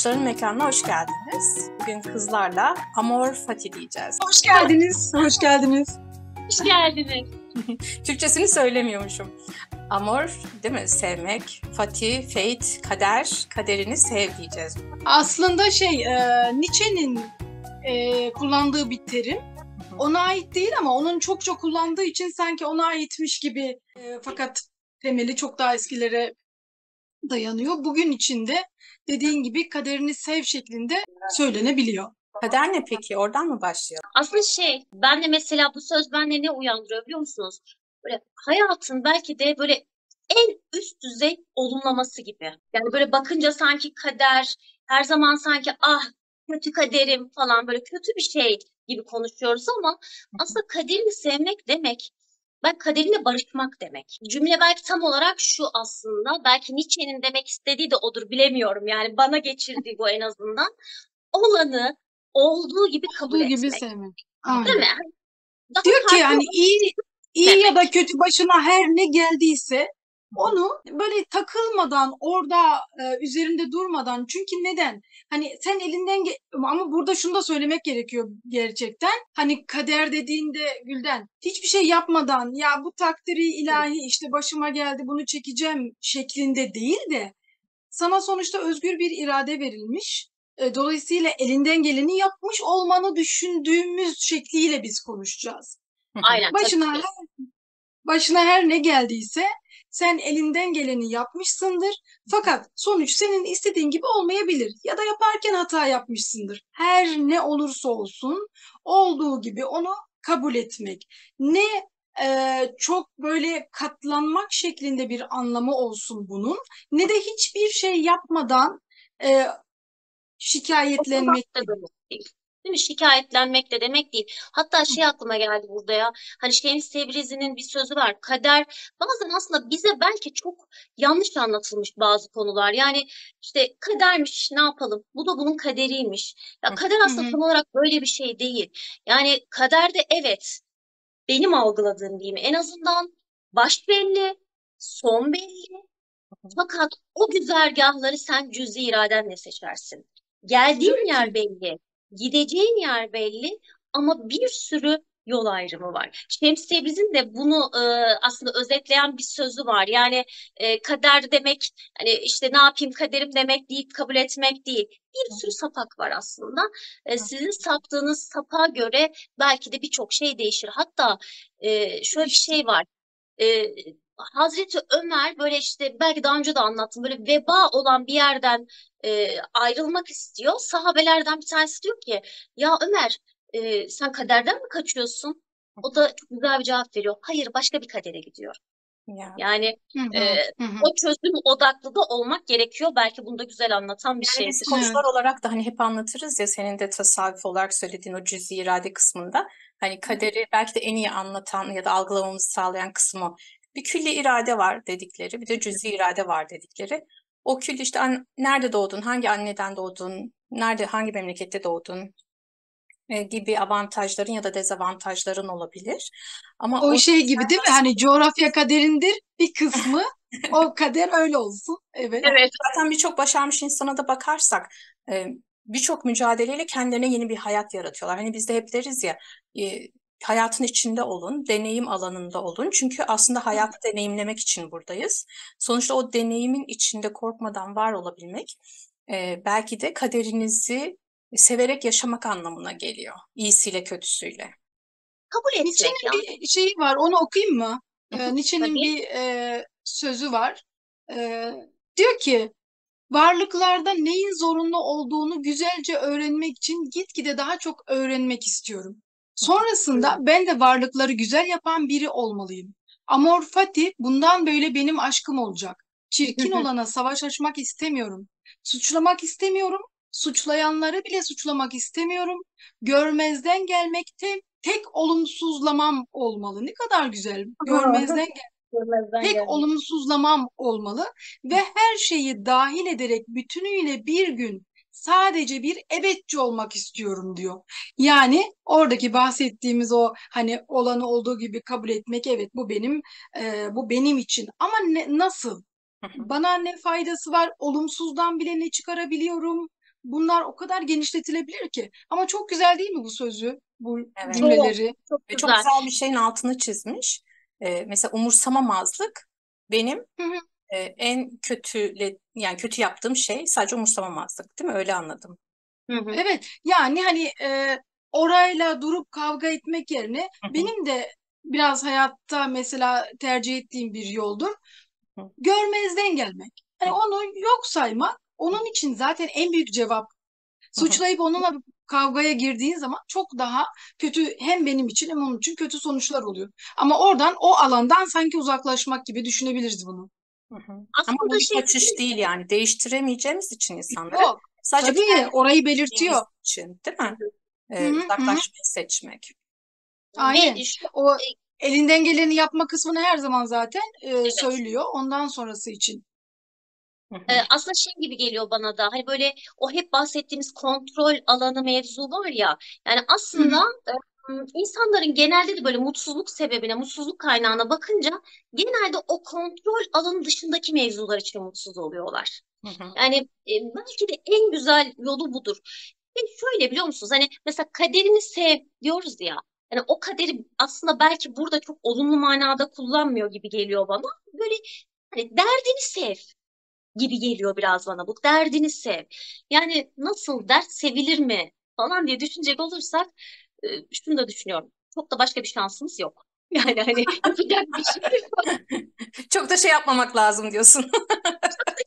Kuşların Mekanı'na hoş geldiniz. Bugün kızlarla Amor Fati diyeceğiz. Hoş geldiniz, hoş geldiniz. Hoş geldiniz. Türkçesini söylemiyormuşum. Amor, değil mi? Sevmek. Fati, fate, kader. Kaderini sev diyeceğiz. Aslında Nietzsche'nin kullandığı bir terim. Ona ait değil ama onun çokça kullandığı için sanki ona aitmiş gibi. Fakat temeli çok daha eskilere dayanıyor. Bugün içinde dediğin gibi kaderini sev şeklinde söylenebiliyor. Kader ne peki? Oradan mı başlayalım? Aslında ben de mesela bu söz bende ne uyandırıyor biliyor musunuz? Böyle hayatın belki de böyle en üst düzey olumlaması gibi. Yani böyle bakınca sanki kader, her zaman sanki kötü kaderim falan böyle kötü bir şey gibi konuşuyoruz ama aslında kaderini sevmek demek, kaderinle barışmak demek. Cümle belki tam olarak şu aslında, belki Nietzsche'nin demek istediği de odur bilemiyorum. Yani bana geçirdiği bu en azından. Olanı olduğu gibi kabul Olduğu gibi etmek. sevmek. Değil Aynen. mi? Daha Diyor ki farklı yani iyi demek. ya da kötü başına her ne geldiyse onu böyle takılmadan orada üzerinde durmadan, çünkü neden? Hani sen elinden ama burada şunu da söylemek gerekiyor gerçekten. Hani kader dediğinde Gülden hiçbir şey yapmadan ya bu takdiri ilahi işte başıma geldi bunu çekeceğim şeklinde değil de sana sonuçta özgür bir irade verilmiş. Dolayısıyla elinden geleni yapmış olmanı düşündüğümüz şekliyle biz konuşacağız. Aynen tabii ki. Başına her ne geldiyse sen elinden geleni yapmışsındır. Fakat sonuç senin istediğin gibi olmayabilir. Ya da yaparken hata yapmışsındır. Her ne olursa olsun olduğu gibi onu kabul etmek. Ne çok böyle katlanmak şeklinde bir anlamı olsun bunun, ne de hiçbir şey yapmadan şikayetlenmek Da gibi. demek değil. Değil mi? Şikayetlenmek de demek değil. Hatta aklıma geldi burada ya. Hani Şems Tebrizi'nin bir sözü var. Kader bazen aslında bize belki çok yanlış anlatılmış bazı konular. Yani işte kadermiş ne yapalım? Bu da bunun kaderiymiş. Ya kader Hı aslında hı. tam olarak böyle bir şey değil. Yani kaderde evet benim algıladığım diyeyim en azından baş belli, son belli. Fakat o güzergahları sen cüz-i iradenle seçersin. Geldiğin Tabii yer ki. belli, gideceğin yer belli ama bir sürü yol ayrımı var. Şems Tebriz'in de bunu aslında özetleyen bir sözü var. Yani kader demek, hani işte ne yapayım kaderim demek deyip kabul etmek değil. Bir sürü sapak var aslında. Sizin saptığınız sapa göre belki de birçok şey değişir. Hatta şöyle bir İşte. şey var. E, Hazreti Ömer böyle işte belki daha önce de anlattım böyle veba olan bir yerden ayrılmak istiyor. Sahabelerden bir tanesi diyor ki ya Ömer sen kaderden mi kaçıyorsun? O da çok güzel bir cevap veriyor. Hayır başka bir kadere gidiyor. Ya. Yani Hı e, hı. Hı hı. o çözüm odaklı da olmak gerekiyor. Belki bunu da güzel anlatan bir Yani biz şeydir. koçlar Evet. olarak da hani hep anlatırız ya, senin de tasavvuf olarak söylediğin o cüz-i irade kısmında. Hani kaderi belki de en iyi anlatan ya da algılamamızı sağlayan kısmı o. Bir külli irade var dedikleri, bir de cüz-i irade var dedikleri. O külli işte nerede doğdun, hangi anneden doğdun, nerede, hangi memlekette doğdun gibi avantajların ya da dezavantajların olabilir. Ama O o şey gibi değil mi? nasıl. Hani coğrafya kaderindir bir kısmı. O kader öyle olsun. Evet. Evet. Zaten birçok başarmış insana da bakarsak birçok mücadeleyle kendilerine yeni bir hayat yaratıyorlar. Hani biz de hep deriz ya, e, hayatın içinde olun, deneyim alanında olun. Çünkü aslında hayatı deneyimlemek için buradayız. Sonuçta o deneyimin içinde korkmadan var olabilmek belki de kaderinizi severek yaşamak anlamına geliyor. İyisiyle kötüsüyle. Kabul etmek ya. Nietzsche'nin bir şeyi var. Onu okuyayım mı? Nietzsche'nin Tabii. bir sözü var. E, Diyor ki varlıklarda neyin zorunlu olduğunu güzelce öğrenmek için gitgide daha çok öğrenmek istiyorum. Sonrasında ben de varlıkları güzel yapan biri olmalıyım. Amor fati bundan böyle benim aşkım olacak. Çirkin olana savaş açmak istemiyorum. Suçlamak istemiyorum. Suçlayanları bile suçlamak istemiyorum. Görmezden gelmek tek olumsuzlamam olmalı. Ne kadar güzel. Görmezden Tek gelmek. olumsuzlamam olmalı ve her şeyi dahil ederek bütünüyle bir gün sadece bir evetçi olmak istiyorum diyor. Yani oradaki bahsettiğimiz o hani olanı olduğu gibi kabul etmek, evet bu benim için, ama nasıl? Bana ne faydası var? Olumsuzdan bile ne çıkarabiliyorum? bunlar o kadar genişletilebilir ki. Ama çok güzel değil mi bu sözü, bu Evet. cümleleri? Çok Ve çok güzel. güzel bir şeyin altını çizmiş. Mesela umursamamazlık benim Hı hı. en yani kötü yaptığım şey sadece umursamamazlık, değil mi? Öyle anladım. Hı hı. Evet, yani hani orayla durup kavga etmek yerine Hı hı, benim de biraz hayatta mesela tercih ettiğim bir yoldur. hı Görmezden gelmek. Hani hı, onu yok saymak onun için zaten en büyük cevap. hı hı. Suçlayıp onunla kavgaya girdiğin zaman çok daha kötü, hem benim için hem onun için kötü sonuçlar oluyor. Ama oradan, o alandan sanki uzaklaşmak gibi düşünebiliriz bunu. Hı hı. Ama bu Aslında bir şey kaçış değil yani. Değiştiremeyeceğimiz için insanları Yok, sadece tabii orayı kendimiz belirtiyor. için, değil Hı mi? hı. Hı hı, hı hı. Uzaklaşmayı seçmek. Aynen. Ve şu O elinden geleni yapma kısmını her zaman zaten evet. söylüyor. Ondan sonrası için. Hı hı, Aslında şey gibi geliyor bana da hani böyle o hep bahsettiğimiz kontrol alanı mevzu var ya yani Hı hı. aslında insanların genelde de böyle mutsuzluk sebebine, mutsuzluk kaynağına bakınca genelde o kontrol alanı dışındaki mevzular için mutsuz oluyorlar. hı hı, Yani belki de en güzel yolu budur. Ve şöyle biliyor musunuz? Hani mesela kaderini sev diyoruz ya. Yani o kaderi aslında belki burada çok olumlu manada kullanmıyor gibi geliyor bana. Böyle hani derdini sev gibi geliyor biraz bana bu. Derdini sev. Yani nasıl dert sevilir mi falan diye düşünecek olursak şunu da düşünüyorum. Çok da başka bir şansımız yok. Yani hani yapacak bir şey yok. Çok da şey yapmamak lazım diyorsun.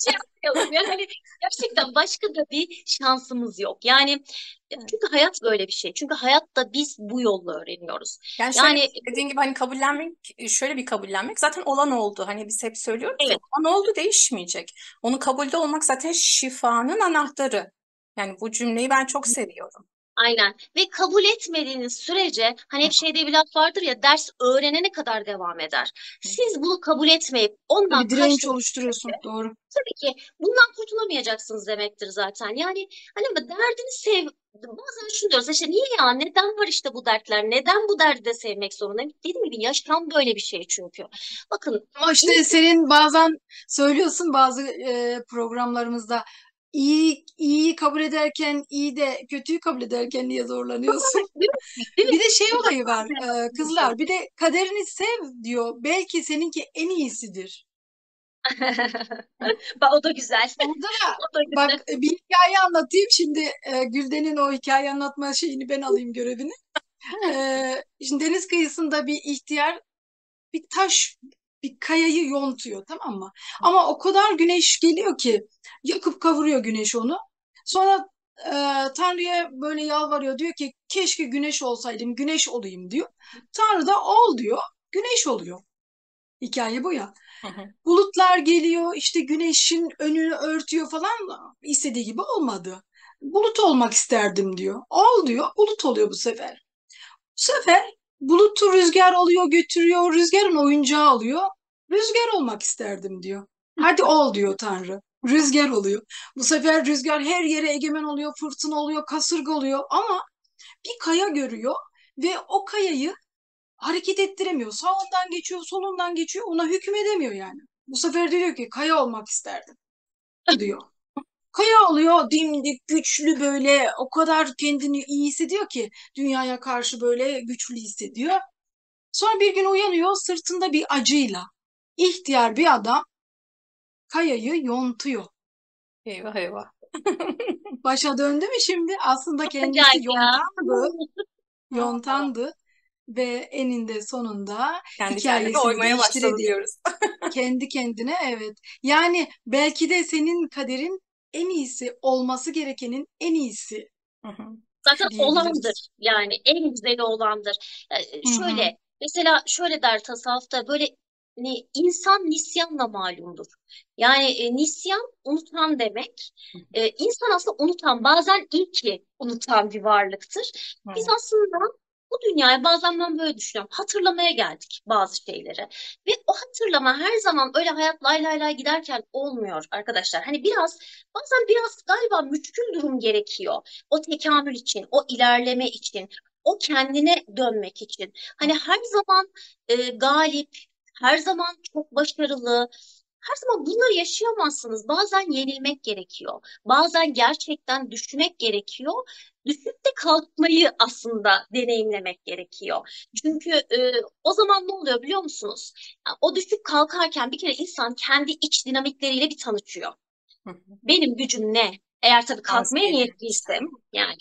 Şey yapmayalım. Yani hani gerçekten başka da bir şansımız yok. Yani çünkü hayat böyle bir şey. Çünkü hayatta biz bu yolla öğreniyoruz. Yani şöyle Yani dediğin gibi hani kabullenmek, şöyle bir kabullenmek zaten olan oldu. Hani biz hep söylüyoruz ya evet. olan oldu değişmeyecek. Onu kabulde olmak zaten şifanın anahtarı. Yani bu cümleyi ben çok seviyorum. Aynen. Ve kabul etmediğiniz sürece hani Hı hep şeyde bir laf vardır ya ders öğrenene kadar devam eder. hı, Siz bunu kabul etmeyip ondan Bir direnç kaçtığınız oluşturuyorsun. Doğru. tabii ki bundan kurtulamayacaksınız demektir zaten. Yani hani ama derdini sev. Bazen şunu diyoruz işte niye ya neden var işte bu dertler? Neden bu derdi de sevmek zorundayım? Dediğim gibi yaşam böyle bir şey çünkü. Bakın Ama işte insan senin bazen söylüyorsun bazı programlarımızda, iyiyi kabul ederken iyi de kötüyü kabul ederken niye zorlanıyorsun? değil mi? Değil mi? Bir de şey Burada olayı var, kızlar, bir de kaderini sev diyor. Belki seninki en iyisidir. Bak o da güzel. Orada da O da bak, güzel. bir hikaye anlatayım şimdi. Gülden'in o hikaye anlatma şeyini ben alayım, görevini. Şimdi deniz kıyısında bir ihtiyar bir taş, bir kayayı yontuyor, tamam mı? Ama o kadar güneş geliyor ki yakıp kavuruyor güneş onu. Sonra e, Tanrı'ya böyle yalvarıyor, diyor ki keşke güneş olsaydım, güneş olayım diyor. Tanrı da ol diyor, güneş oluyor. Hikaye bu ya. hı hı, Bulutlar geliyor işte, güneşin önünü örtüyor falan, istediği gibi olmadı. Bulut olmak isterdim diyor. Ol diyor, bulut oluyor bu sefer. Bu sefer bulutu rüzgar alıyor götürüyor. Rüzgarın oyuncağı oluyor. Rüzgar olmak isterdim diyor. Hadi ol diyor Tanrı. Rüzgar oluyor. Bu sefer rüzgar her yere egemen oluyor. Fırtına oluyor. Kasırga oluyor. Ama bir kaya görüyor ve o kayayı hareket ettiremiyor. Sağından geçiyor, solundan geçiyor. Ona hükmedemiyor yani. Bu sefer diyor ki kaya olmak isterdim diyor. Kaya oluyor, dimdik, güçlü, böyle o kadar kendini iyi hissediyor ki dünyaya karşı böyle güçlü hissediyor. Sonra bir gün uyanıyor sırtında bir acıyla. İhtiyar bir adam kayayı yontuyor. eyvah eyvah. Başa döndü mü şimdi? Aslında Çok kendisi acayip ya. yontandı ve eninde sonunda Kendi kendine hikayesini oymaya başladı değiştirdi. diyoruz. Kendi kendine, evet. Yani belki de senin kaderin en iyisi, olması gerekenin en iyisi Hı hı, Zaten diyebiliriz. olandır. Yani en güzeli olandır. Hı hı. Şöyle mesela şöyle der tasavvufta böyle hani insan nisyanla malumdur. Yani nisyan unutan demek. İnsan aslında unutan bazen iyi ki unutan bir varlıktır. Biz evet. aslında bu dünyaya bazen ben böyle düşünüyorum. Hatırlamaya geldik bazı şeyleri. Ve o hatırlama her zaman öyle hayat lay lay lay giderken olmuyor arkadaşlar. Hani bazen biraz galiba müşkül durum gerekiyor. O tekamül için, o ilerleme için, o kendine dönmek için. Hani her zaman galip, her zaman çok başarılı. her zaman bunları yaşayamazsınız. Bazen yenilmek gerekiyor. Bazen gerçekten düşmek gerekiyor. Düşüp de kalkmayı aslında deneyimlemek gerekiyor. Çünkü o zaman ne oluyor biliyor musunuz? Yani o düşüp kalkarken bir kere insan kendi iç dinamikleriyle bir tanışıyor. Hı hı. Benim gücüm ne? Eğer tabii kalkmaya Anksiyete, niyetliysem yani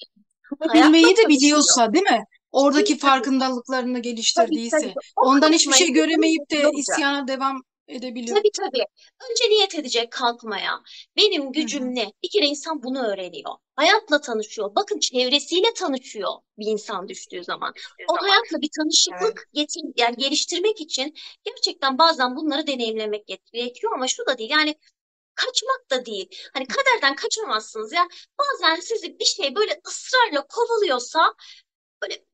hayatla Bilmeyi de tanışıyor. biliyorsa, değil mi? Oradaki Tabii tabii. farkındalıklarını Tabii geliştirdiyse, tabii. O ondan hiçbir kısma şey göremeyip yeteneği de olacak. isyana devam edebiliyor. Tabii tabii. Önce niyet edecek kalkmaya. Benim Hı hı. gücüm ne? Bir kere insan bunu öğreniyor. Hayatla tanışıyor. Bakın çevresiyle tanışıyor bir insan düştüğü zaman. O hayatla bir evet. tanışıklık yani geliştirmek için gerçekten bazen bunları deneyimlemek gerekiyor ama şu da değil. Yani kaçmak da değil. Hani kaderden kaçamazsınız ya. Bazen sizi bir şey böyle ısrarla kovalıyorsa böyle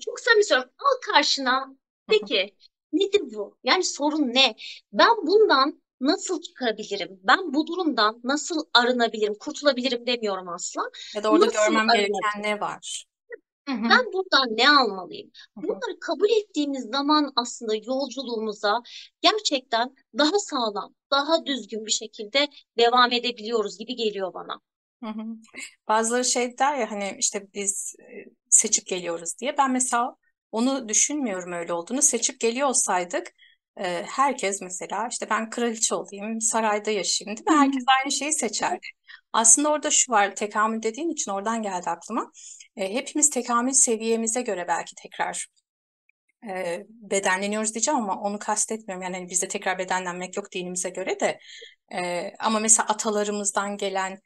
çok samimi söylüyorum. Al karşına. Hı hı. Peki nedir bu? Yani sorun ne? Ben bundan nasıl çıkabilirim? Ben bu durumdan nasıl arınabilirim? Kurtulabilirim demiyorum asla. Ya da orada Nasıl görmem gereken arınabilirim? ne var? Hı hı. Ben buradan ne almalıyım? Hı hı. Bunları kabul ettiğimiz zaman aslında yolculuğumuza gerçekten daha sağlam, daha düzgün bir şekilde devam edebiliyoruz gibi geliyor bana. Hı hı. Bazıları şey der ya hani işte biz seçip geliyoruz diye. Ben mesela onu düşünmüyorum öyle olduğunu. Seçip geliyor olsaydık herkes mesela işte ben kraliçe olayım, sarayda yaşayayım değil Hı mi? hı. Herkes aynı şeyi seçerdi. Aslında orada şu var, tekamül dediğin için oradan geldi aklıma. Hepimiz tekamül seviyemize göre belki tekrar bedenleniyoruz diyeceğim ama onu kastetmiyorum. Yani hani bizde tekrar bedenlenmek yok dinimize göre de. Ama mesela atalarımızdan gelen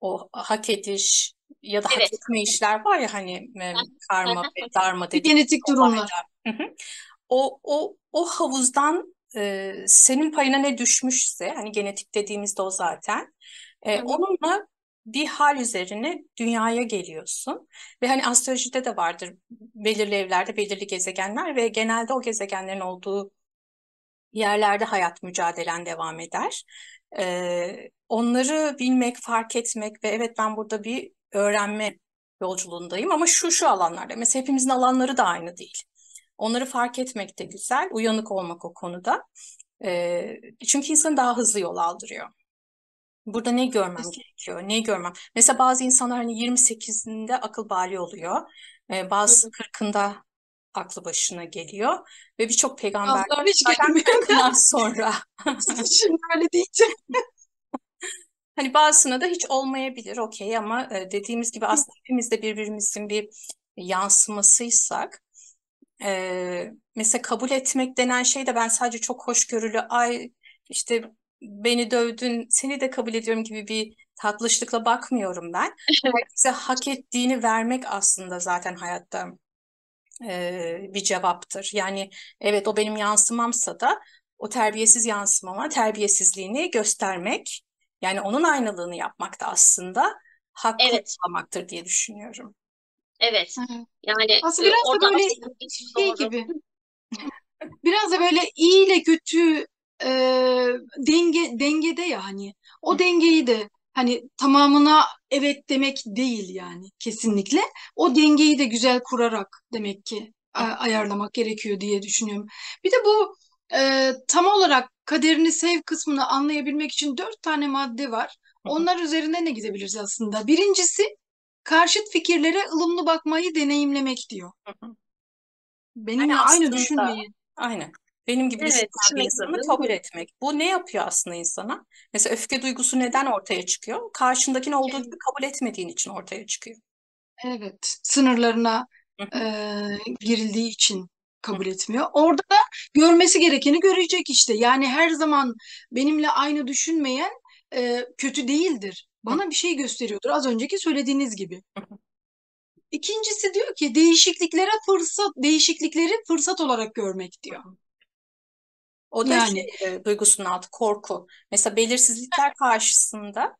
o hak ediş ya da hak Evet. etme işler var ya hani karma ve dharma dedik Genetik durumlar. olaylar. Hı hı. O havuzdan senin payına ne düşmüşse hani genetik dediğimizde o zaten Hı hı. onunla bir hal üzerine dünyaya geliyorsun ve hani astrolojide de vardır belirli evlerde belirli gezegenler ve genelde o gezegenlerin olduğu yerlerde hayat mücadelen devam eder. Onları bilmek, fark etmek ve evet ben burada bir öğrenme yolculuğundayım ama şu alanlarda. Mesela hepimizin alanları da aynı değil. Onları fark etmek de güzel, uyanık olmak o konuda. Çünkü insanı daha hızlı yol aldırıyor. Burada ne görmem gerekiyor, neyi görmem. Mesela bazı insanlar hani 28'inde akıl bali oluyor. Hı Bazısı hı. 40'ında aklı başına geliyor. Ve birçok peygamber Bazıları hiç zaten gelmiyor. 40'ından sonra. Şimdi öyle diyeceğim. Hani bazısına da hiç olmayabilir, okey ama dediğimiz gibi aslında hepimiz de birbirimizin bir yansımasıysak, mesela kabul etmek denen şey de ben sadece çok hoşgörülü, ay işte beni dövdün, seni de kabul ediyorum gibi bir tatlışlıkla bakmıyorum ben. Herkese hak ettiğini vermek aslında zaten hayatta bir cevaptır. Yani evet o benim yansımamsa da o terbiyesiz yansımama terbiyesizliğini göstermek, yani onun aynalığını yapmak da aslında hak Evet, kodlamaktır diye düşünüyorum. evet. Evet. Yani Aslında biraz da orada böyle aslında şey doğru. gibi. Biraz da böyle iyi ile kötü e, dengede yani. O dengeyi de hani tamamına evet demek değil yani kesinlikle. O dengeyi de güzel kurarak demek ki ayarlamak gerekiyor diye düşünüyorum. Bir de bu tam olarak kaderini sev kısmını anlayabilmek için 4 tane madde var. Onlar üzerinde ne gidebiliriz aslında? Birincisi karşıt fikirlere ılımlı bakmayı deneyimlemek diyor. Yani Benimle aynı aslında düşünmeyi. aynen benim gibi Evet, düşünen bir düşünmek insanı zorunda kabul değil. etmek. Bu ne yapıyor aslında insana? Mesela öfke duygusu neden ortaya çıkıyor? Karşındakini olduğu gibi kabul etmediğin için ortaya çıkıyor. Evet, sınırlarına Hı e, hı, girildiği için hı kabul etmiyor. Orada da görmesi gerekeni görecek işte. Yani her zaman benimle aynı düşünmeyen kötü değildir. hı, Bana bir şey gösteriyordur. Az önceki söylediğiniz gibi. hı hı. İkincisi diyor ki değişiklikleri fırsat olarak görmek diyor. O da Yani duygusunun altı korku. Mesela belirsizlikler karşısında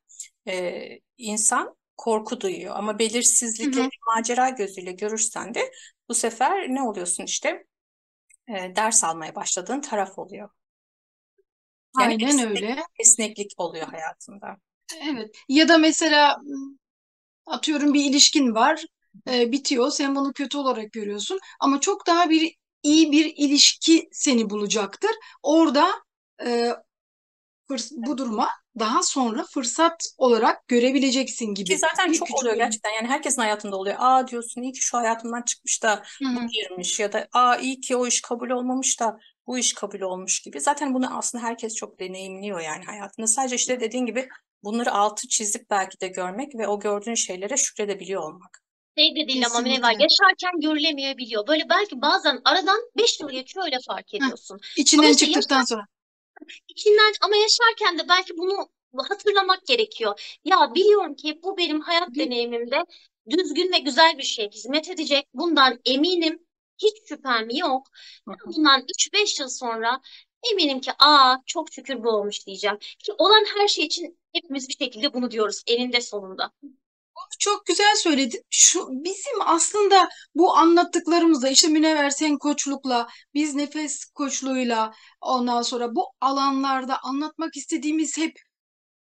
insan korku duyuyor. Ama hı belirsizlikleri hı, macera gözüyle görürsen de bu sefer ne oluyorsun işte ders almaya başladığın taraf oluyor. Yani aynen öyle. esneklik oluyor hayatında. Evet. Ya da mesela atıyorum bir ilişkin var, bitiyor. Sen bunu kötü olarak görüyorsun ama çok daha iyi bir ilişki seni bulacaktır. Orada e, bu duruma daha sonra fırsat olarak görebileceksin Ki gibi zaten bir çok küçük oluyor örnek. gerçekten. Yani herkesin hayatında oluyor. Aa diyorsun iyi ki şu hayatımdan çıkmış da Hı bu hı. girmiş ya da aa iyi ki o iş kabul olmamış da bu iş kabul olmuş gibi. Zaten bunu aslında herkes çok deneyimliyor yani hayatında. Sadece işte dediğin gibi bunları altı çizip belki de görmek ve o gördüğün şeylere şükredebiliyor olmak. Şey de değil ama Münevver, Kesinlikle. yaşarken görülemeyebiliyor. Böyle belki bazen aradan 5 yıl geçiyor, öyle fark Heh, ediyorsun. Ama içinden işte çıktıktan sonra. içinden, ama yaşarken de belki bunu hatırlamak gerekiyor. Ya biliyorum ki bu benim hayat Bir, deneyimimde düzgün ve güzel bir şeye hizmet edecek. Bundan eminim. Hiç şüphem yok. Hı Ben hı. bundan 3-5 yıl sonra eminim ki çok şükür bu olmuş diyeceğim. Ki olan her şey için hepimiz bir şekilde bunu diyoruz eninde sonunda. çok güzel söyledin. Şu bizim aslında bu anlattıklarımızda işte Münevver sen koçlukla, biz nefes koçluğuyla ondan sonra bu alanlarda anlatmak istediğimiz hep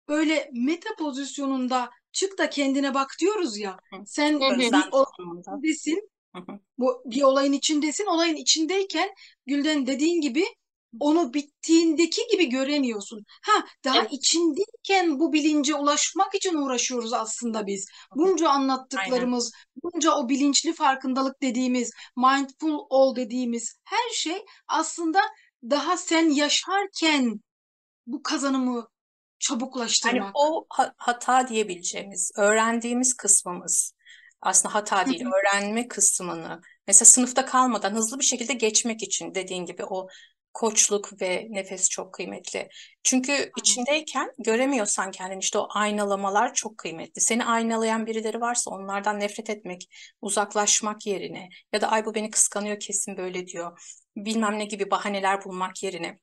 böyle meta pozisyonunda çık da kendine bak diyoruz ya. Hı. Sen Hı hı. bir Gözlem konumunda. olayın Hı hı. bu bir olayın içindesin. Olayın içindeyken Gülden dediğin gibi onu bittiğindeki gibi göremiyorsun. Ha, daha Evet, içindeyken bu bilince ulaşmak için uğraşıyoruz aslında biz. Hı hı. Bunca Aynen. anlattıklarımız, bunca o bilinçli farkındalık dediğimiz, mindful ol dediğimiz her şey aslında daha sen yaşarken bu kazanımı Yani çabuklaştırmak. o hata diyebileceğimiz, öğrendiğimiz kısmımız aslında hata Hı değil, hı, öğrenme kısmını mesela sınıfta kalmadan hızlı bir şekilde geçmek için dediğin gibi o koçluk ve nefes çok kıymetli. Çünkü aynen. içindeyken göremiyorsan kendini işte o aynalamalar çok kıymetli. Seni aynalayan birileri varsa onlardan nefret etmek, uzaklaşmak yerine ya da ay bu beni kıskanıyor kesin böyle diyor. Bilmem ne gibi bahaneler bulmak yerine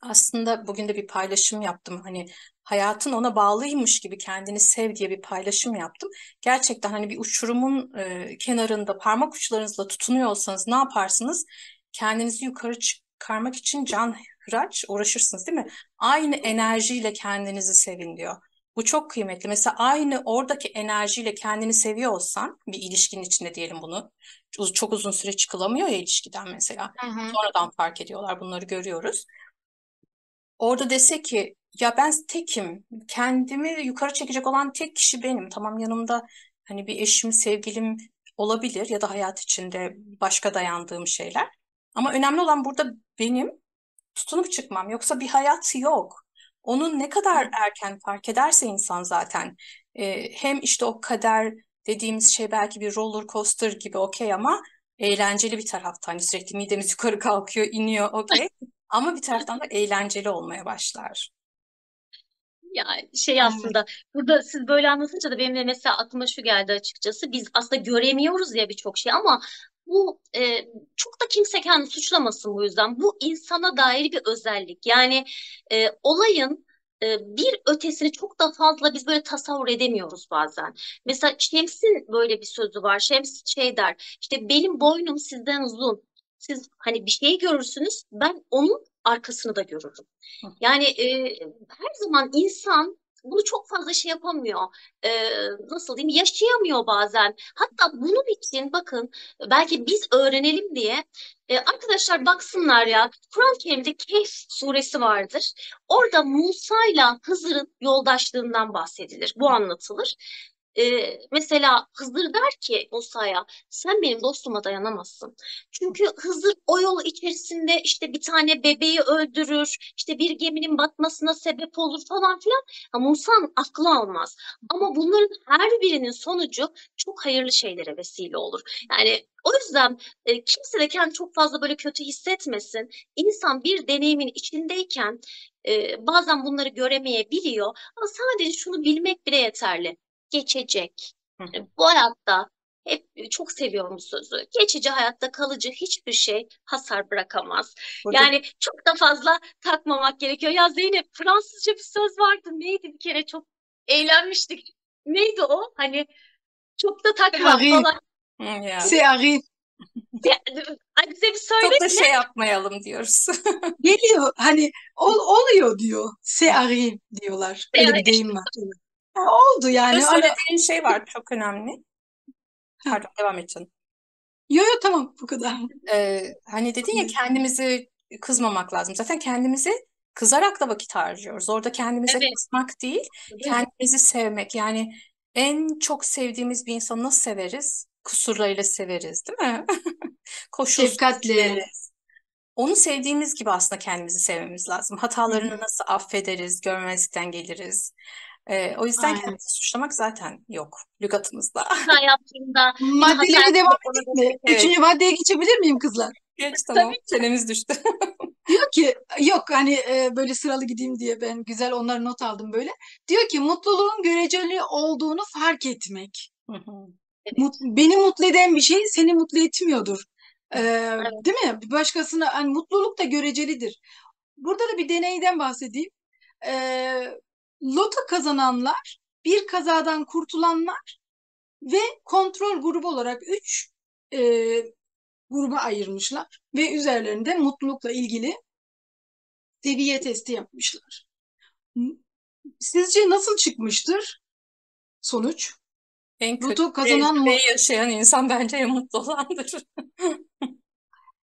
aslında bugün de bir paylaşım yaptım. Hani hayatın ona bağlıymış gibi kendini sev diye bir paylaşım yaptım. Gerçekten hani bir uçurumun kenarında parmak uçlarınızla tutunuyor olsanız ne yaparsınız? Kendinizi yukarı çıkarmak için can hıraç uğraşırsınız değil mi? Aynı enerjiyle kendinizi sevin diyor. Bu çok kıymetli. Mesela aynı oradaki enerjiyle kendini seviyor olsan bir ilişkinin içinde diyelim bunu. Çok uzun süre çıkılamıyor ya ilişkiden mesela. Hı hı. Sonradan fark ediyorlar. Bunları görüyoruz. Orada dese ki ya ben tekim, kendimi yukarı çekecek olan tek kişi benim. Tamam yanımda hani bir eşim, sevgilim olabilir ya da hayat içinde başka dayandığım şeyler. Ama önemli olan burada benim tutunup çıkmam. Yoksa bir hayat yok. Onu ne kadar erken fark ederse insan zaten hem işte o kader dediğimiz şey belki bir roller coaster gibi okey ama eğlenceli bir taraftan. Hani sürekli midemiz yukarı kalkıyor, iniyor okey. Ama bir taraftan da eğlenceli olmaya başlar. yani şey Evet. aslında burada siz böyle anlatınca da benim de mesela aklıma şu geldi açıkçası. Biz aslında göremiyoruz ya birçok şey, ama bu çok da kimse kendini suçlamasın bu yüzden. Bu insana dair bir özellik. Yani olayın bir ötesini çok da fazla biz böyle tasavvur edemiyoruz bazen. Mesela Şems'in böyle bir sözü var. Şems şey der, işte benim boynum sizden uzun. Siz hani bir şey görürsünüz, ben onun arkasını da görürüm. Yani her zaman insan bunu çok fazla şey yapamıyor. E, Nasıl diyeyim? Yaşayamıyor bazen. Hatta bunun için bakın, belki biz öğrenelim diye arkadaşlar baksınlar ya. Kur'an-ı Kerim'de Kehf suresi vardır. Orada Musa ile Hızır'ın yoldaşlığından bahsedilir. Bu anlatılır. Mesela Hızır der ki Musa'ya, sen benim dostuma dayanamazsın. Çünkü Hızır o yol içerisinde işte bir tane bebeği öldürür, işte bir geminin batmasına sebep olur falan filan. Ha, Musa'nın aklı almaz. Ama bunların her birinin sonucu çok hayırlı şeylere vesile olur. Yani o yüzden kimse de kendini çok fazla böyle kötü hissetmesin. İnsan bir deneyimin içindeyken bazen bunları göremeyebiliyor. Ama sadece şunu bilmek bile yeterli: geçecek. Hı hı. Bu hayatta hep çok seviyorum bu sözü. Geçici, hayatta kalıcı hiçbir şey hasar bırakamaz. Burada Yani çok da fazla takmamak gerekiyor. Ya Zeynep, Fransızca bir söz vardı. Neydi, bir kere çok eğlenmiştik. Neydi o? Hani çok da C'est takma arrive, falan. ya c'est arrive. Hadi bize bir çok söyle. da Ne? şey yapmayalım diyoruz. Geliyor hani oluyor diyor. C'est arrive diyorlar. Öyle Yani bir deyim var. Ha, oldu Burada yani. Hani, söylediğin şey var çok önemli. ha, Pardon devam et canım. yo yo tamam bu kadar. Hani dedin ya kendimizi kızmamak lazım. Zaten kendimizi kızarak da vakit harcıyoruz. Orada kendimize Evet, kızmak değil, değil mi? kendimizi sevmek. Yani en çok sevdiğimiz bir insanı nasıl severiz? Kusurlarıyla severiz, değil mi? Koşulsuz Şefkatle. severiz. Onu sevdiğimiz gibi aslında kendimizi sevmemiz lazım. Hı Hatalarını hı. nasıl affederiz, görmezlikten geliriz. O yüzden Aynen. kendimizi suçlamak zaten yok lügatımızda. Hayatında bir hata Maddelere devam yapıp ona edeyim mi? Evet, Üçüncü maddeye geçebilir miyim kızlar? geç tamam. tabii Çenemiz düştü. Diyor ki yok hani böyle sıralı gideyim diye ben güzel onları not aldım böyle. Diyor ki mutluluğun göreceli olduğunu fark etmek. Hı hı. evet, Beni mutlu eden bir şey seni mutlu etmiyordur. evet. Değil mi? Bir başkasına hani mutluluk da görecelidir. Burada da bir deneyden bahsedeyim. Ee, Loto kazananlar, bir kazadan kurtulanlar ve kontrol grubu olarak 3 gruba ayırmışlar ve üzerlerinde mutlulukla ilgili seviye testi yapmışlar. Sizce nasıl çıkmıştır sonuç? En kötü Loto kazanan mı? yaşayan insan bence en mutlu olandır.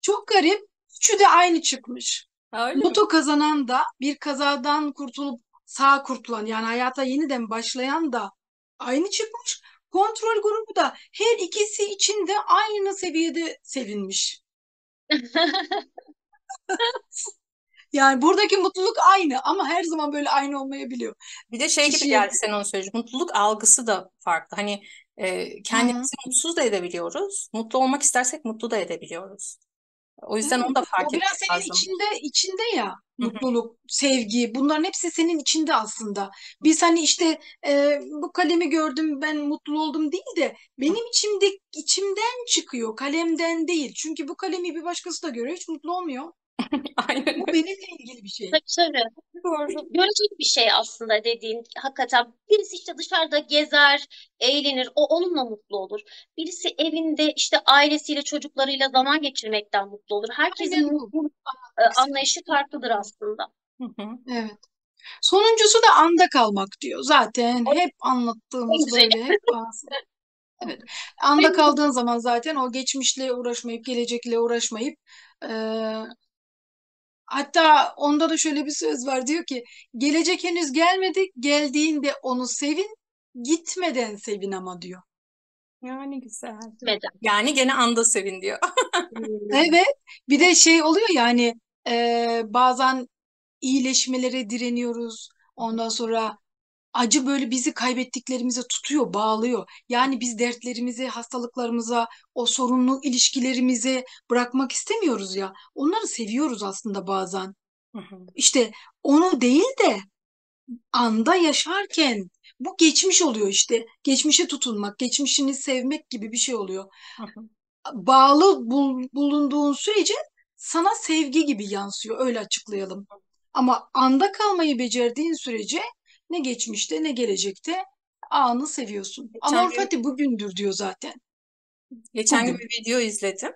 Çok garip. Üçü de aynı çıkmış. Öyle mi? Loto kazanan da bir kazadan kurtulup sağ kurtulan yani hayata yeniden başlayan da aynı çıkmış. Kontrol grubu da her ikisi için de aynı seviyede sevinmiş. Yani buradaki mutluluk aynı ama her zaman böyle aynı olmayabiliyor. Bir de şey gibi Kişiye. geldi sen onu söyleyince. Mutluluk algısı da farklı. Hani Hı hı. kendimizi mutsuz da edebiliyoruz. Mutlu olmak istersek mutlu da edebiliyoruz. O yüzden onu Evet, da o fark biraz etmek senin lazım. içinde ya Hı hı. mutluluk, sevgi bunların hepsi senin içinde aslında. Biz hani işte bu kalemi gördüm ben mutlu oldum değil de benim içimden çıkıyor kalemden değil. Çünkü bu kalemi bir başkası da görüyor hiç mutlu olmuyor. Aynen Bu öyle. benimle ilgili bir şey. Tabii tabii. Doğru. Görecek bir şey aslında dediğin hakikaten. Birisi işte dışarıda gezer, eğlenir, o onunla mutlu olur. Birisi evinde işte ailesiyle, çocuklarıyla zaman geçirmekten mutlu olur. Herkesin Aynen bu. mutluluk Anlatmak istedim. anlayışı farklıdır aslında. Hı hı. Evet. Sonuncusu da anda kalmak diyor. Zaten O hep en anlattığımız güzeli. böyle hep ağzı. Evet. Anda kaldığın zaman zaten o geçmişle uğraşmayıp, gelecekle uğraşmayıp hatta onda da şöyle bir söz var diyor ki gelecek henüz gelmedi, geldiğinde onu sevin, gitmeden sevin ama diyor. Yani güzel. Gitmeden. Yani gene anda sevin diyor. Hmm. Evet. Bir de şey oluyor yani bazen iyileşmelere direniyoruz. Ondan sonra acı böyle bizi kaybettiklerimize tutuyor, bağlıyor. Yani biz dertlerimizi, hastalıklarımıza, o sorunlu ilişkilerimize bırakmak istemiyoruz ya. Onları seviyoruz aslında bazen. Hı hı. İşte onu değil de anda yaşarken bu geçmiş oluyor işte. Geçmişe tutunmak, geçmişini sevmek gibi bir şey oluyor. Hı hı. Bulunduğun sürece sana sevgi gibi yansıyor. Öyle açıklayalım. Ama anda kalmayı becerdiğin sürece ne geçmişte ne gelecekte anı seviyorsun. Geçen Amor gün fati bugündür diyor zaten. geçen gün Bugün. bir video izledim.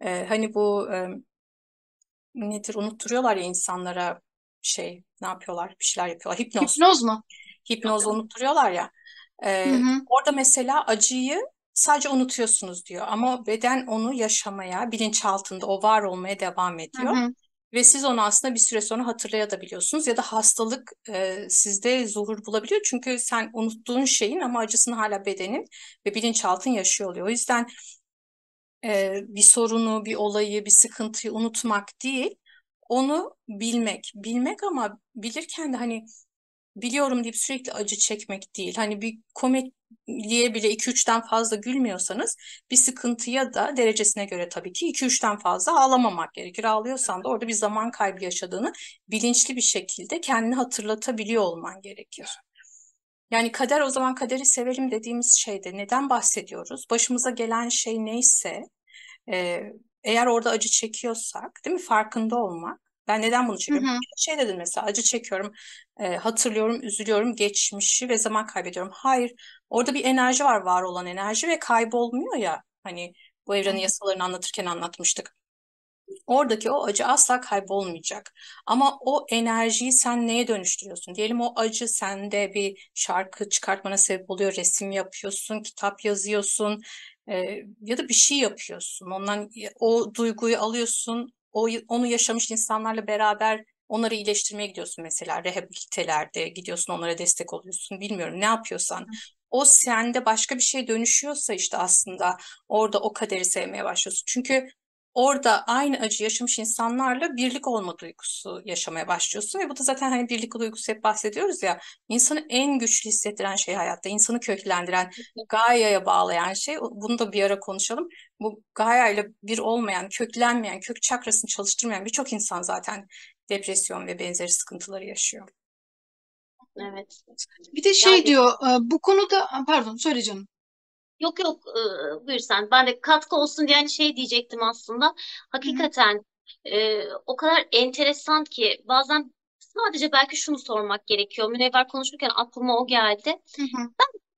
Hani bu nedir unutturuyorlar ya insanlara şey ne yapıyorlar bir şeyler yapıyorlar. Hipnoz. Hipnoz mu? Hipnoz unutturuyorlar ya. Hı hı. Orada mesela acıyı sadece unutuyorsunuz diyor. Ama beden onu yaşamaya, bilinçaltında o var olmaya devam Hı ediyor. hı. Ve siz onu aslında bir süre sonra hatırlayabiliyorsunuz ya da hastalık sizde zuhur bulabiliyor. Çünkü sen unuttuğun şeyin ama acısını hala bedenin ve bilinçaltın yaşıyor oluyor. O yüzden bir sorunu, bir olayı, bir sıkıntıyı unutmak değil, onu bilmek. Bilmek ama bilirken de hani biliyorum deyip sürekli acı çekmek değil. Hani bir komediye bile iki üçten fazla gülmüyorsanız bir sıkıntıya da derecesine göre tabii ki iki üçten fazla ağlamamak gerekir. Ağlıyorsan da orada bir zaman kaybı yaşadığını bilinçli bir şekilde kendini hatırlatabiliyor olman gerekir. Yani kader o zaman kaderi sevelim dediğimiz şeyde neden bahsediyoruz? Başımıza gelen şey neyse ee, eğer orada acı çekiyorsak, değil mi? Farkında olmak. Ben neden bunu Hı çekiyorum? hı. Şey dedim mesela acı çekiyorum, hatırlıyorum, üzülüyorum, geçmişi ve zaman kaybediyorum. Hayır, orada bir enerji var olan enerji ve kaybolmuyor ya. Hani bu evrenin Evet. yasalarını anlatırken anlatmıştık. Oradaki o acı asla kaybolmayacak. Ama o enerjiyi sen neye dönüştürüyorsun? Diyelim o acı sende bir şarkı çıkartmana sebep oluyor, resim yapıyorsun, kitap yazıyorsun ya da bir şey yapıyorsun. Ondan o duyguyu alıyorsun, onu yaşamış insanlarla beraber Onları iyileştirmeye gidiyorsun mesela. Rehabilitelerde gidiyorsun, onlara destek oluyorsun. Bilmiyorum ne yapıyorsan. O sende başka bir şey dönüşüyorsa işte aslında orada o kaderi sevmeye başlıyorsun. Çünkü orada aynı acı yaşamış insanlarla birlik olma duygusu yaşamaya başlıyorsun ve bu da zaten hani birlik duygusu hep bahsediyoruz ya, insanı en güçlü hissettiren şey hayatta, insanı köklendiren, Gaia'ya bağlayan şey. Bunu da bir ara konuşalım. Bu Gaia ile bir olmayan, köklenmeyen, kök çakrasını çalıştırmayan birçok insan zaten depresyon ve benzeri sıkıntıları yaşıyor. Evet. Bir de Yani diyor bu konuda, pardon söyle canım. yok yok, buyur sen. Ben de katkı olsun diye hani şey diyecektim aslında. Hı hı. Hakikaten o kadar enteresan ki bazen sadece belki şunu sormak gerekiyor. Münevver konuşurken aklıma o geldi. Hı hı.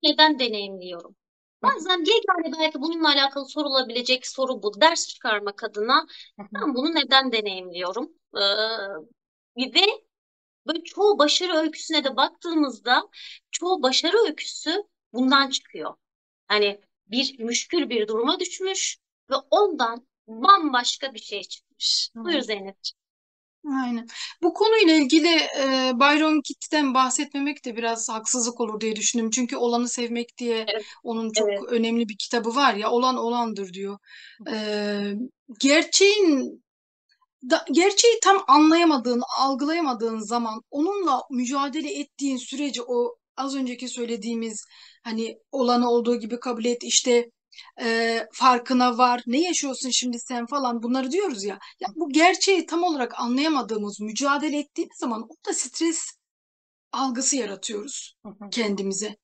Neden deneyimliyorum? Hı hı, Bazen yegane belki bununla alakalı sorulabilecek soru bu. Ders çıkarmak adına hı hı, ben bunu neden deneyimliyorum? Ve böyle çoğu başarı öyküsüne de baktığımızda çoğu başarı öyküsü bundan çıkıyor. Hani bir müşkül bir duruma düşmüş ve ondan bambaşka bir şey çıkmış. hı Buyur hı, Zeynep. Aynen. Bu konuyla ilgili Byron Katie'den bahsetmemek de biraz haksızlık olur diye düşündüm. Çünkü Olanı Sevmek diye Evet, onun çok evet, önemli bir kitabı var ya. Olan olandır diyor. E, gerçeğin gerçeği tam anlayamadığın, algılayamadığın zaman onunla mücadele ettiğin sürece o az önceki söylediğimiz hani olanı olduğu gibi kabul et işte farkına var, ne yaşıyorsun şimdi sen falan bunları diyoruz ya. Ya bu gerçeği tam olarak anlayamadığımız, mücadele ettiğimiz zaman orada stres algısı yaratıyoruz hı hı, kendimize.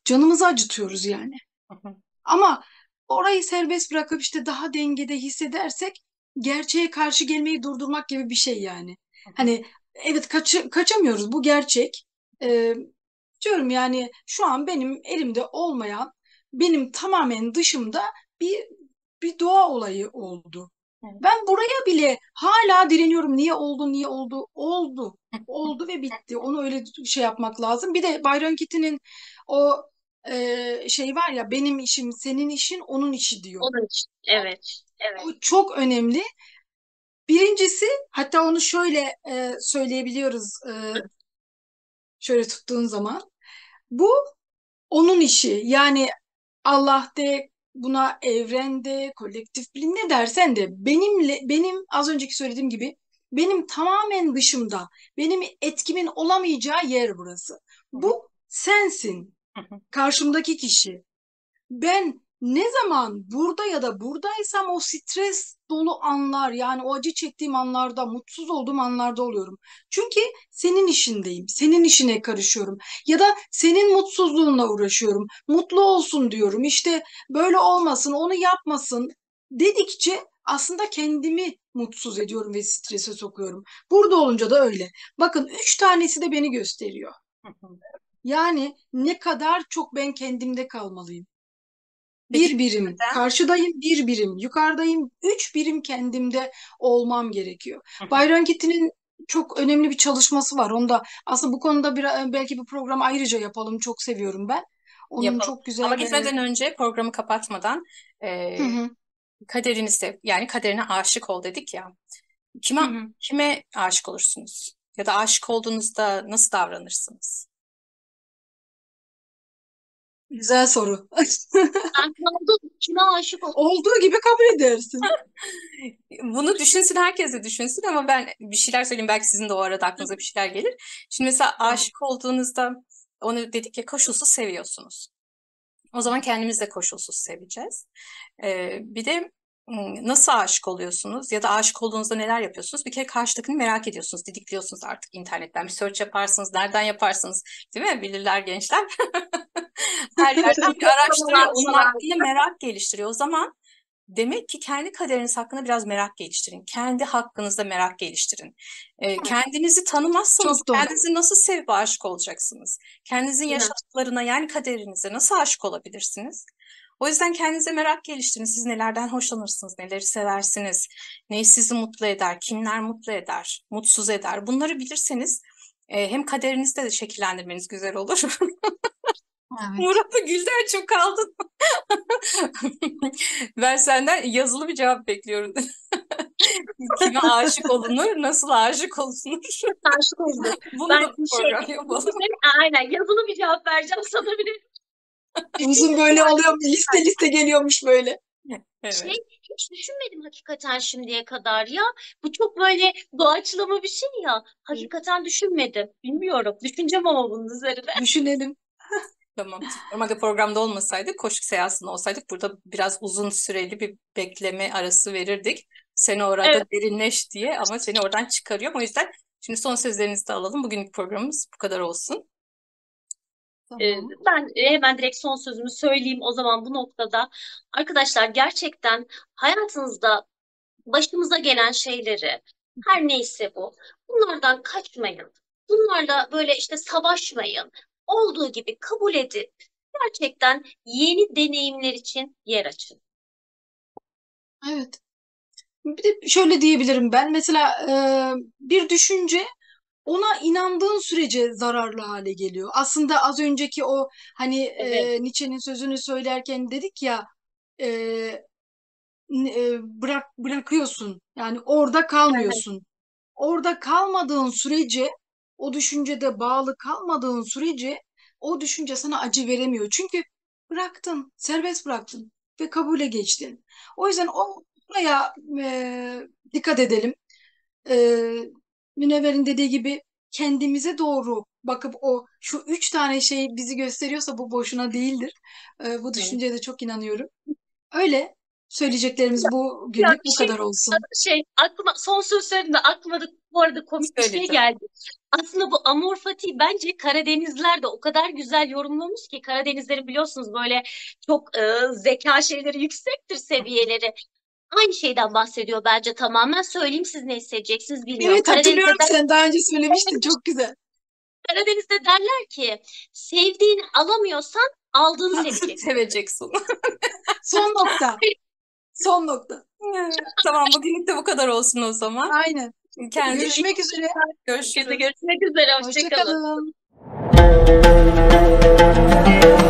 Canımızı acıtıyoruz yani. hı hı, Ama orayı serbest bırakıp işte daha dengede hissedersek gerçeğe karşı gelmeyi durdurmak gibi bir şey yani. hı hı. Hani evet kaçamıyoruz, bu gerçek. Ee, diyorum yani şu an benim elimde olmayan, benim tamamen dışımda bir bir doğa olayı oldu. Evet. Ben buraya bile hala direniyorum. Niye oldu, niye oldu? Oldu. Oldu ve bitti. Onu öyle şey yapmak lazım. Bir de Byron Katie'nin o şey var ya, benim işim senin işin onun işi diyor. onun için. Evet, evet. O çok önemli. Birincisi, hatta onu şöyle söyleyebiliyoruz, şöyle tuttuğun zaman. Bu onun işi. Yani Allah de, buna evren de, kolektif bilim ne dersen de benim az önceki söylediğim gibi benim tamamen dışımda, benim etkimin olamayacağı yer burası. Hı hı, Bu sensin, hı hı, karşımdaki kişi. Ben ne zaman burada ya da buradaysam o stres dolu anlar, yani o acı çektiğim anlarda, mutsuz olduğum anlarda oluyorum. Çünkü senin işindeyim, senin işine karışıyorum ya da senin mutsuzluğunla uğraşıyorum. Mutlu olsun diyorum, işte böyle olmasın, onu yapmasın dedikçe aslında kendimi mutsuz ediyorum ve strese sokuyorum. Burada olunca da öyle. Bakın 3 tanesi de beni gösteriyor. hı hı. Yani ne kadar çok ben kendimde kalmalıyım. Peki Bir birim neden? karşıdayım, bir birim yukarıdayım, 3 birim kendimde olmam gerekiyor. Hı hı. Byron Katie'nin çok önemli bir çalışması var. Onda aslında bu konuda belki bir program ayrıca yapalım. Çok seviyorum ben. Onun Yapalım. çok Ama güzel. gitmeden önce, programı kapatmadan, Hı e, hı, kaderini sev, yani kaderine aşık ol dedik ya. hı Kime hı. kime aşık olursunuz? Ya da aşık olduğunuzda nasıl davranırsınız? Güzel soru. Ben kime aşık oldum? Olduğu gibi kabul edersin. Bunu düşünsün, herkes de düşünsün, ama ben bir şeyler söyleyeyim, belki sizin de o arada aklınıza bir şeyler gelir. Şimdi mesela Tamam. aşık olduğunuzda, onu dedik ya, koşulsuz seviyorsunuz. O zaman kendimizi de koşulsuz seveceğiz. Bir de nasıl aşık oluyorsunuz ya da aşık olduğunuzda neler yapıyorsunuz? Bir kere karşıdakini merak ediyorsunuz, didikliyorsunuz artık internetten. Bir search yaparsınız, nereden yaparsınız, değil mi? Bilirler gençler. Her yerden bir araştırıyor, onun hakkında merak geliştiriyor. O zaman demek ki kendi kaderiniz hakkında biraz merak geliştirin. Kendi hakkınızda merak geliştirin. Kendinizi tanımazsanız Çok doğru. kendinizi nasıl sevip aşık olacaksınız? Kendinizin Değil mi? yaşadıklarına, yani kaderinize nasıl aşık olabilirsiniz? O yüzden kendinize merak geliştirin. Siz nelerden hoşlanırsınız, neleri seversiniz, ne sizi mutlu eder, kimler mutlu eder, mutsuz eder. Bunları bilirseniz hem kaderinizde de şekillendirmeniz güzel olur. Evet. Murat'la Gülden çok kaldın. Ben senden yazılı bir cevap bekliyorum. Kime aşık olunur, nasıl aşık olunur? Aşık oldum. Bunu Ben da bir program yapalım. aynen yazılı bir cevap vereceğim sana bile. Uzun böyle oluyor, liste liste geliyormuş böyle. Şey hiç düşünmedim hakikaten şimdiye kadar ya. Bu çok böyle doğaçlama bir şey ya. Hakikaten düşünmedim. Bilmiyorum. Düşüneceğim ama bunun üzerine. Düşünelim. Tamam. Normalde programda olmasaydık, koşuk seansında olsaydık burada biraz uzun süreli bir bekleme arası verirdik. Seni orada Evet. derinleş diye ama seni oradan çıkarıyorum. O yüzden şimdi son sözlerinizi de alalım. Bugünkü programımız bu kadar olsun. Tamam. Ben hemen direkt son sözümü söyleyeyim o zaman bu noktada. Arkadaşlar gerçekten hayatınızda başımıza gelen şeyleri her neyse bu. Bunlardan kaçmayın. Bunlarla böyle işte savaşmayın. Olduğu gibi kabul edip gerçekten yeni deneyimler için yer açın. Evet. Bir de şöyle diyebilirim ben. Mesela bir düşünce ona inandığın sürece zararlı hale geliyor. Aslında az önceki o hani Evet. Nietzsche'nin sözünü söylerken dedik ya e, bırakıyorsun. Yani orada kalmıyorsun. Orada kalmadığın sürece, o düşüncede bağlı kalmadığın sürece o düşünce sana acı veremiyor. Çünkü bıraktın, serbest bıraktın ve kabule geçtin. O yüzden buraya dikkat edelim. E, Münevver'in dediği gibi kendimize doğru bakıp şu 3 tane şey bizi gösteriyorsa bu boşuna değildir. Bu Hı. düşünceye de çok inanıyorum. Öyle söyleyeceklerimiz Ya bugünlük bir bu şey kadar olsun. aklıma son söz söyledim de aklıma da bu arada komik bir şey Söyle canım. geldi. Aslında bu Amor Fati bence Karadenizliler de o kadar güzel yorumlamış ki Karadenizlerin biliyorsunuz böyle çok zeka şeyleri yüksektir seviyeleri. Aynı şeyden bahsediyor bence tamamen. Söyleyeyim siz ne hissedeceksiniz bilmiyorum. Evet, hatırlıyorum, sen daha önce söylemiştin, çok güzel. Karadeniz'de derler ki sevdiğini alamıyorsan aldığını seveceksin. Seveceksin. Son nokta. Son nokta. Tamam, bugünlük de bu kadar olsun o zaman. Aynen. Kendinize Görüşmek üzere. görüşürüz. Görüşmek üzere. Hoşça Hoşça kalın. kalın.